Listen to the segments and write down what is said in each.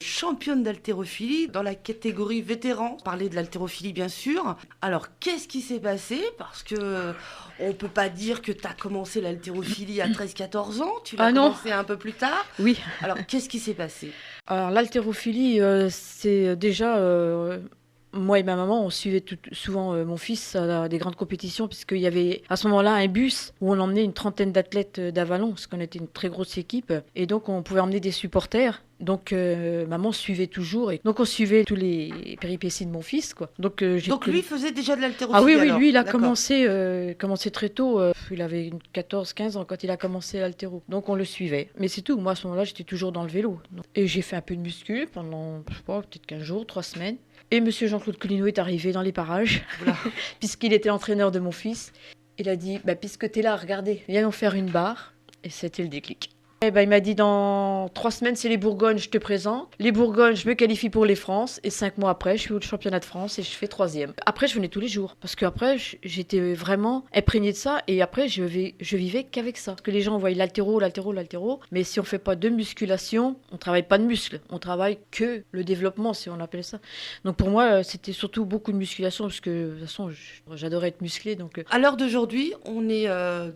Championne d'haltérophilie dans la catégorie vétéran. Parler de l'haltérophilie bien sûr. Alors qu'est-ce qui s'est passé? Parce que on peut pas dire que tu as commencé l'haltérophilie à 13-14 ans, tu l'as commencé un peu plus tard. Oui. Alors qu'est-ce qui s'est passé? Alors l'haltérophilie, c'est déjà... moi et ma maman, on suivait souvent mon fils à des grandes compétitions, puisqu'il y avait à ce moment-là un bus où on emmenait une trentaine d'athlètes d'Avalon, parce qu'on était une très grosse équipe. Et donc, on pouvait emmener des supporters. Donc, maman suivait toujours. Et donc, on suivait tous les péripéties de mon fils, quoi. Donc lui faisait déjà de l'haltérophilie? Ah oui, alors. Lui, il a commencé très tôt. Il avait 14-15 ans quand il a commencé l'haltéro. Donc, on le suivait. Mais c'est tout. Moi, à ce moment-là, j'étais toujours dans le vélo. Et j'ai fait un peu de muscu pendant, je sais pas, peut-être 15 jours, 3 semaines. Et monsieur Jean-Claude Coulineau est arrivé dans les parages, puisqu'il était l'entraîneur de mon fils. Il a dit, puisque tu es là, regardez, viens nous faire une barre. Et c'était le déclic. Il m'a dit, dans 3 semaines, c'est les Bourgognes, je te présente. Les Bourgognes, je me qualifie pour les France. Et 5 mois après, je suis au championnat de France et je fais 3e. Après, je venais tous les jours. Parce qu'après, j'étais vraiment imprégnée de ça. Et après, je vivais qu'avec ça. Parce que les gens voient l'haltéro. Mais si on ne fait pas de musculation, on ne travaille pas de muscles. On travaille que le développement, si on appelle ça. Donc pour moi, c'était surtout beaucoup de musculation. Parce que de toute façon, j'adorais être musclée. Donc... À l'heure d'aujourd'hui, on est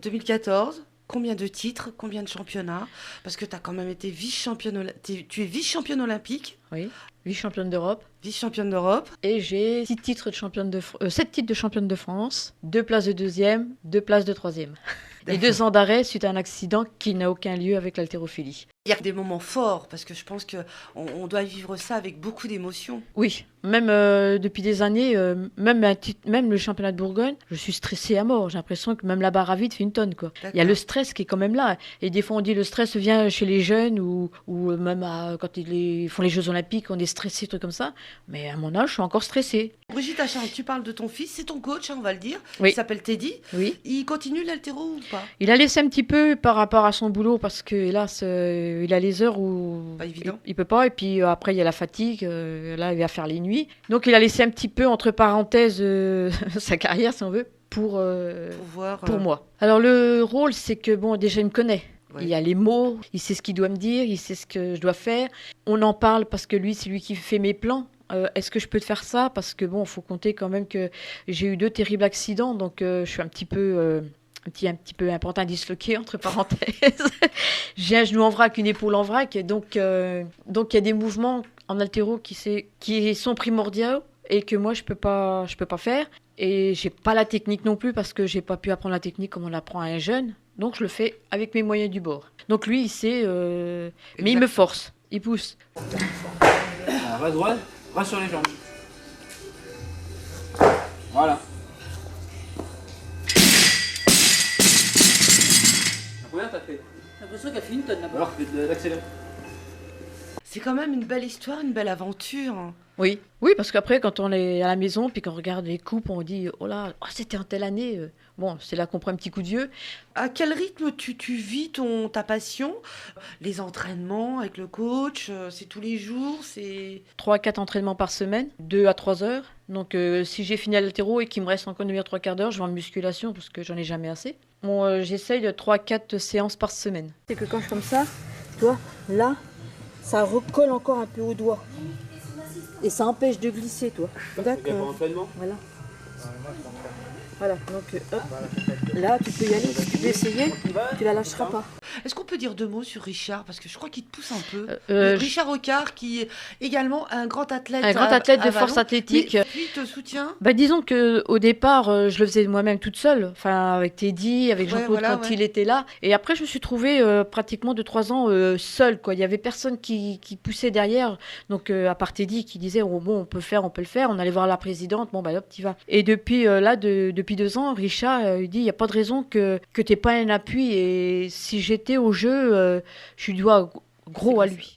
2014. Combien de titres, combien de championnats? Parce que tu as quand même été vice-championne, tu es vice-championne olympique. Oui, vice-championne d'Europe. Vice-championne d'Europe. Et j'ai 7 titres de championne de France, 2 places de 2e, 2 places de 3e. Et 2 ans d'arrêt suite à un accident qui n'a aucun lieu avec l'haltérophilie. Il y a des moments forts, parce que je pense qu'on doit vivre ça avec beaucoup d'émotions. Oui, même depuis des années, même le championnat de Bourgogne, je suis stressée à mort. J'ai l'impression que même la barre à vide fait une tonne, quoi. Il y a le stress qui est quand même là. Et des fois, on dit le stress vient chez les jeunes ou même quand ils font les Jeux Olympiques, on est stressé, trucs comme ça. Mais à mon âge, je suis encore stressée. Brigitte Achin, tu parles de ton fils, c'est ton coach, on va le dire. Oui. Il s'appelle Teddy. Oui. Il continue l'haltéro ou pas? Il a laissé un petit peu par rapport à son boulot parce que, hélas, il a les heures où pas évident. Il peut pas. Et puis après, il y a la fatigue. Là, il va faire les nuits. Donc, il a laissé un petit peu, entre parenthèses, sa carrière, si on veut, pour moi. Alors, le rôle, c'est que, bon, déjà, il me connaît. Ouais. Il y a les mots, il sait ce qu'il doit me dire, il sait ce que je dois faire. On en parle parce que lui, c'est lui qui fait mes plans. Est-ce que je peux te faire ça? Parce que, bon, il faut compter quand même que j'ai eu 2 terribles accidents. Donc, je suis un petit peu un pantin disloqué, entre parenthèses. J'ai un genou en vrac, une épaule en vrac. Donc, il y a des mouvements en haltéro qui sont primordiaux et que moi, je peux pas faire. Et j'ai pas la technique non plus parce que j'ai pas pu apprendre la technique comme on l'apprend à un jeune. Donc, je le fais avec mes moyens du bord. Donc, lui, il sait, mais il me force. Il pousse. Bras droit, bras sur les jambes. Voilà. Combien t'as fait? J'ai l'impression qu'elle fait une tonne là-bas. Alors, l'accélérer. C'est quand même une belle histoire, une belle aventure. Oui, parce qu'après, quand on est à la maison, puis qu'on regarde les coupes, on dit « Oh là, c'était en telle année !» Bon, c'est là qu'on prend un petit coup d'yeux. À quel rythme tu vis ta passion? Les entraînements avec le coach, c'est tous les jours, c'est... 3 à 4 entraînements par semaine, 2 à 3 heures. Donc, si j'ai fini à l'haltéro et qu'il me reste encore une demi-heure, 3/4 d'heure, je vais en musculation parce que j'en ai jamais assez. Bon, j'essaye de 3 à 4 séances par semaine. C'est que quand je suis comme ça, tu vois, là, ça recolle encore un peu au doigt. Et ça empêche de glisser, toi. D'accord. Voilà. Voilà, donc hop, là tu peux y aller, si tu peux essayer, tu la lâcheras pas. Est-ce qu'on peut dire 2 mots sur Richard? Parce que je crois qu'il te pousse un peu. Richard Rocard, qui est également un grand athlète. Un grand athlète de force athlétique. Mais lui te soutient? Disons qu'au départ, je le faisais moi-même toute seule, enfin avec Teddy, avec Jean-Claude quand il était là. Et après, je me suis trouvée pratiquement 2-3 ans seule, quoi. Il n'y avait personne qui poussait derrière. Donc, à part Teddy qui disait, oh, bon, on peut le faire. On allait voir la présidente, bon, hop, t'y vas. Et depuis depuis 2 ans, Richard il dit, il n'y a pas de raison que tu n'aies pas un appui. Et si j'étais au jeu, je lui dois gros à lui.